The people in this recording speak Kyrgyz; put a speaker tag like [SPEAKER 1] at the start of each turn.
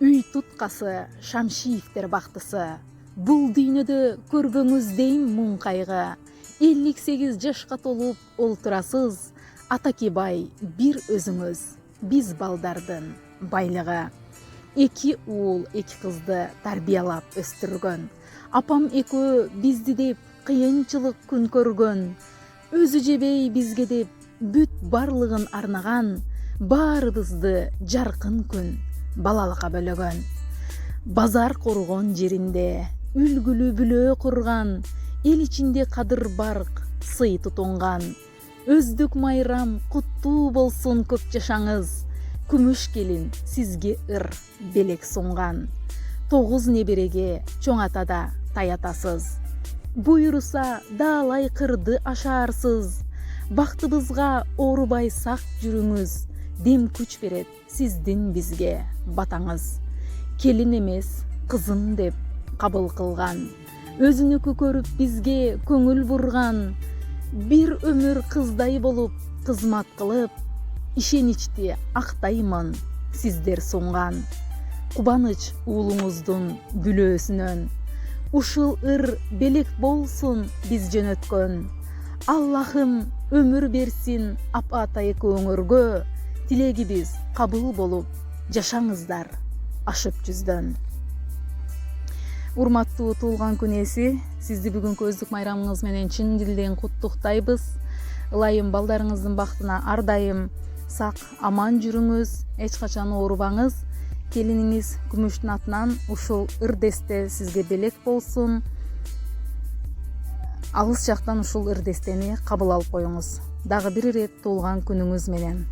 [SPEAKER 1] Үй туткасы Шамшиевтер бактысы. Бул дүйнөдө көргөңүз дейм муң кайгы. 58 жашка толуп олтурасыз, атаки бай бир өзүңүз, биз балдардын байлыгы. 2 уул, 2 кызды тарбиялап өстүргөн. Апам экөө бизди деп кыйынчылык күн көргөн. Өзү жебей бизге деп бүт барлыгын арнаган, баарыбызды жаркын күн балалыкка бөлөгөн. Базар коргон жеринде үлгүлүү бүлөө курган, эл ичинде кадыр барк сый тутунган. Өздүк майрам куттуу болсун көп жашаңыз, күмүш келин сизге ыр белек сунган. 9 небереге чоң атада таятасыз, буйруса даалай кырды ашаарсыз. Бактыбызга оорубай сак жүрүңүз, дем күч берет сиздин бизге батаңыз. Келин эмес кызым деп кабыл кылган, өзүнүкү көрүп бизге көңүл бурган. Бир өмүр кыздай болуп кызмат кылып, ишеничти актаймын сиздер сунган. Кубаныч уулуңуздун бүлөөсүнөн, ушул ыр белек болсун биз жөнөткөн. Аллахым өмүр берсин апаата экөөңөргө, тилегибиз кабыл болуп жашаңыздар ашып жүздөн. Урматтуу туулган күн ээси, сизди бүгүнкү өздүк майрамыңыз менен чын дилден куттуктайбыз. Ылайым балдарыңыздын бактына ар дайым сак аман жүрүңүз, эч качан оорубаңыз. Келиниңиз Күмүштүн атынан ушул ыр десте сизге белек болсун. Алыс жактан ушул ыр дестени кабыл алып коюңуз. Дагы бир ирет туулган күнүңүз менен.